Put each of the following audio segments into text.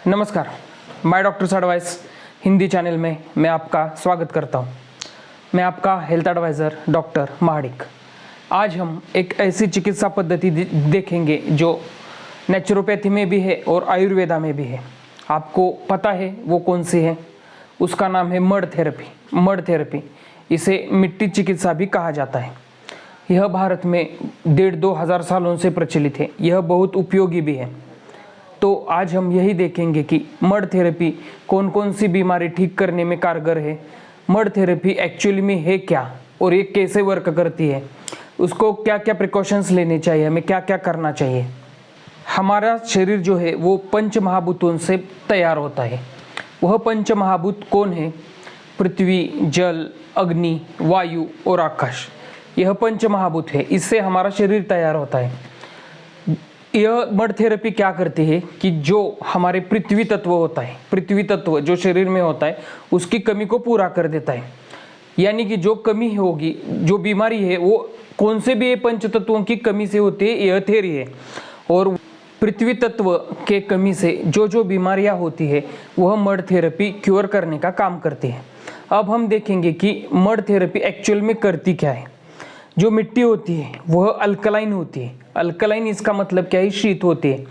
नमस्कार, my doctors advice Hindi channel में मैं आपका स्वागत करता हूं। मैं आपका हेल्थ एडवाइज़र डॉक्टर महाडिक। आज हम एक ऐसी चिकित्सा पद्धति देखेंगे जो नेचुरोपैथी में भी है और आयुर्वेदा में भी है। आपको पता है वो कौन सी है? उसका नाम है मड थेरेपी। मड थेरेपी, इसे मिट्टी चिकित्सा भी कहा जाता है। यह भारत में 1,500-2 हज़ार सालों से प्रचलित है। यह बहुत उपयोगी भी है। तो आज हम यही देखेंगे कि मड थेरेपी कौन कौन सी बीमारी ठीक करने में कारगर है, मड थेरेपी एक्चुअली में है क्या और ये कैसे वर्क करती है, उसको क्या क्या प्रिकॉशंस लेने चाहिए, हमें क्या क्या करना चाहिए। हमारा शरीर जो है वो पंच महाभूतों से तैयार होता है। वह पंच महाभूत कौन है? पृथ्वी, जल, अग्नि, वायु और आकाश। यह पंच महाभूत है, इससे हमारा शरीर तैयार होता है। यह मड थेरेपी क्या करती है कि जो हमारे पृथ्वी तत्व होता है, पृथ्वी तत्व जो शरीर में होता है, उसकी कमी को पूरा कर देता है। यानी कि जो कमी होगी, जो बीमारी है, वो कौन से भी पंच तत्वों की कमी से होती है, यह थेरी है। और पृथ्वी तत्व के कमी से जो जो बीमारियां होती है वह मड थेरेपी क्योर करने का काम करती है। अब हम देखेंगे कि मड थेरेपी एक्चुअल में करती क्या है। जो मिट्टी होती है वह अल्कलाइन होती है। अल्कलाइन इसका मतलब क्या है? शीत होती है।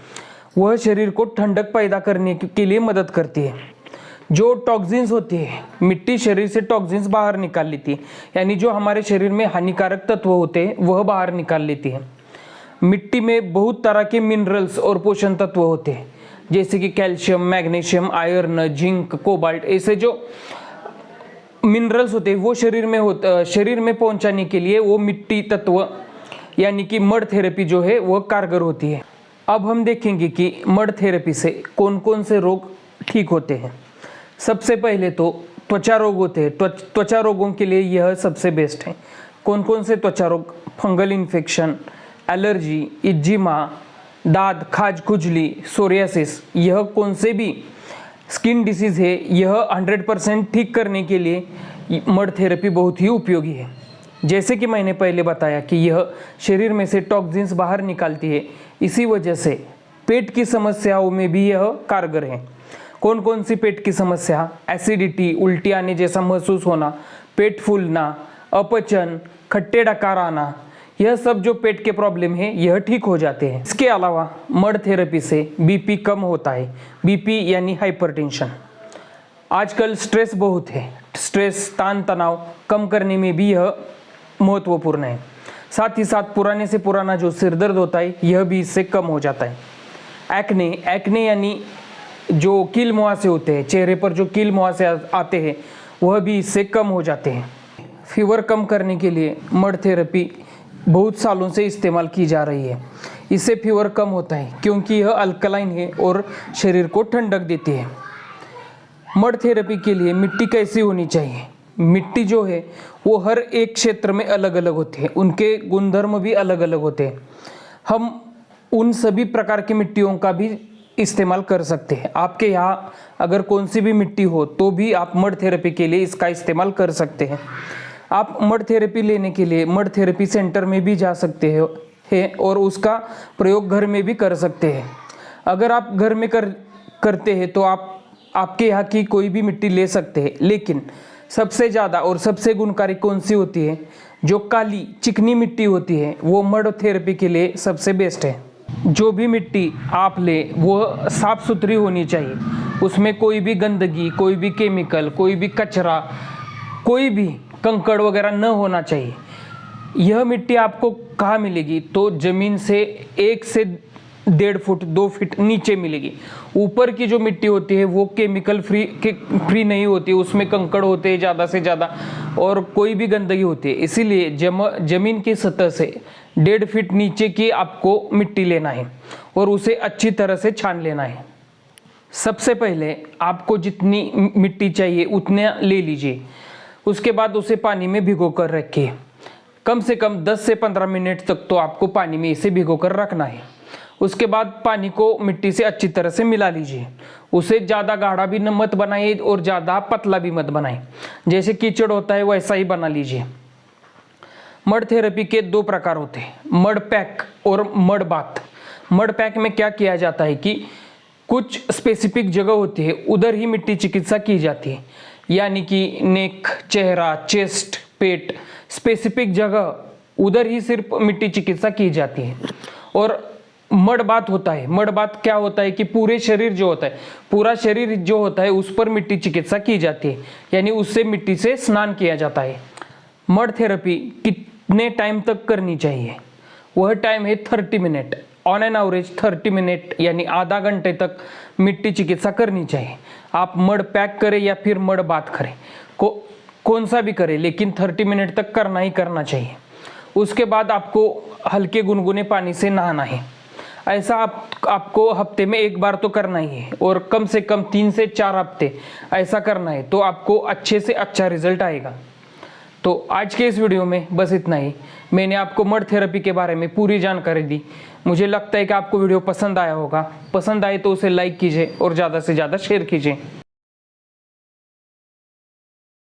वह शरीर को ठंडक पैदा करने के लिए मदद करती है। जो टॉक्सिन्स होती है, मिट्टी शरीर से टॉक्सिन्स बाहर निकाल लेती है, यानी जो हमारे शरीर में हानिकारक तत्व होते हैं वह बाहर निकाल लेती है। मिट्टी में बहुत तरह के मिनरल्स और पोषण तत्व होते हैं, जैसे कि calcium, magnesium, iron, zinc, cobalt, ऐसे जो मिनरल्स होते हैं वो शरीर में पहुंचाने के लिए वो मिट्टी तत्व यानी कि मड थेरेपी जो है वह कारगर होती है। अब हम देखेंगे कि मड थेरेपी से कौन कौन से रोग ठीक होते हैं। सबसे पहले तो त्वचा रोग होते हैं। त्वचा रोगों के लिए यह सबसे बेस्ट है। कौन कौन से त्वचा रोग? फंगल इन्फेक्शन, एलर्जी, इज्जिमा, दाद, खाज, खुजली, सोरियासिस, यह कौन से भी स्किन डिसीज़ है, यह 100% ठीक करने के लिए मड थेरेपी बहुत ही उपयोगी है। जैसे कि मैंने पहले बताया कि यह शरीर में से टॉक्सिन्स बाहर निकालती है, इसी वजह से पेट की समस्याओं में भी यह कारगर है। कौन कौन सी पेट की समस्या? एसिडिटी, उल्टी आने जैसा महसूस होना, पेट फूलना, अपचन, खट्टे डकार आना, यह सब जो पेट के प्रॉब्लम है यह ठीक हो जाते हैं। इसके अलावा मड थेरेपी से बीपी कम होता है। बीपी यानी हाइपरटेंशन। आजकल स्ट्रेस बहुत है। स्ट्रेस, तान तनाव कम करने में भी यह महत्वपूर्ण है। साथ ही साथ पुराने से पुराना जो सिर दर्द होता है यह भी इससे कम हो जाता है। एक्ने यानी जो कील मुहासे होते हैं, चेहरे पर जो कील मुहासे आते हैं वह भी इससे कम हो जाते हैं। फीवर कम करने के लिए मड थेरेपी बहुत सालों से इस्तेमाल की जा रही है। इससे फीवर कम होता है क्योंकि यह अल्कलाइन है और शरीर को ठंडक देती है। मड थेरेपी के लिए मिट्टी कैसी होनी चाहिए? मिट्टी जो है वो हर एक क्षेत्र में अलग अलग होती है, उनके गुणधर्म भी अलग अलग होते हैं। हम उन सभी प्रकार की मिट्टियों का भी इस्तेमाल कर सकते हैं। आपके यहाँ अगर कौन सी भी मिट्टी हो तो भी आप मड थेरेपी के लिए इसका इस्तेमाल कर सकते हैं। आप मड थेरेपी लेने के लिए मड थेरेपी सेंटर में भी जा सकते हैं और उसका प्रयोग घर में भी कर सकते हैं। अगर आप घर में करते हैं तो आप आपके यहाँ की कोई भी मिट्टी ले सकते हैं, लेकिन सबसे ज़्यादा और सबसे गुणकारी कौन सी होती है? जो काली चिकनी मिट्टी होती है वो मड थेरेपी के लिए सबसे बेस्ट है। जो भी मिट्टी आप ले वो साफ़ सुथरी होनी चाहिए। उसमें कोई भी गंदगी, कोई भी केमिकल, कोई भी कचरा, कोई भी कंकड़ वगैरह न होना चाहिए। यह मिट्टी आपको कहाँ मिलेगी? तो ज़मीन से 1 से 1.5 फुट 2 फीट नीचे मिलेगी। ऊपर की जो मिट्टी होती है वो केमिकल फ्री नहीं होती, उसमें कंकड़ होते हैं ज़्यादा से ज़्यादा और कोई भी गंदगी होती है। इसीलिए ज़मीन की सतह से 1.5 फीट नीचे की आपको मिट्टी लेना है और उसे अच्छी तरह से छान लेना है। सबसे पहले आपको जितनी मिट्टी चाहिए उतना ले लीजिए। उसके बाद उसे पानी में भिगो कर रखिए। कम से कम 10 से 15 मिनट तक तो आपको पानी में इसे भिगो कर रखना है। उसके बाद पानी को मिट्टी से अच्छी तरह से मिला लीजिए। उसे ज़्यादा गाढ़ा भी मत बनाइए और ज़्यादा पतला भी मत बनाइए। जैसे कीचड़ होता है वैसा ही बना लीजिए। मड थेरेपी के 2 प्रकार होते हैं, मड पैक और मड बाथ। मड पैक में क्या किया जाता है कि कुछ स्पेसिफिक जगह होती है, उधर ही मिट्टी चिकित्सा की जाती है, यानी कि नेक, चेहरा, चेस्ट, पेट, स्पेसिफिक जगह उधर ही सिर्फ मिट्टी चिकित्सा की जाती है। और मड बात होता है, मड बात क्या होता है कि पूरे शरीर जो होता है, पूरा शरीर जो होता है उस पर मिट्टी चिकित्सा की जाती है, यानी उससे मिट्टी से स्नान किया जाता है। मड थेरेपी कितने टाइम तक करनी चाहिए? वह टाइम है 30 minute, on an average 30 minute, यानी आधा घंटे तक मिट्टी चिकित्सा करनी चाहिए। आप मड पैक करें या फिर मड बात करें, कौन सा भी करें, लेकिन 30 मिनट तक करना ही करना चाहिए। उसके बाद आपको हल्के गुनगुने पानी से नहाना है। ऐसा आपको हफ्ते में एक बार तो करना ही है, और कम से कम 3 से 4 हफ्ते ऐसा करना है, तो आपको अच्छे से अच्छा रिजल्ट आएगा। तो आज के इस वीडियो में बस इतना ही। मैंने आपको मड थेरेपी के बारे में पूरी जानकारी दी। मुझे लगता है कि आपको वीडियो पसंद आया होगा। पसंद आए तो उसे लाइक कीजिए और ज़्यादा से ज़्यादा शेयर कीजिए।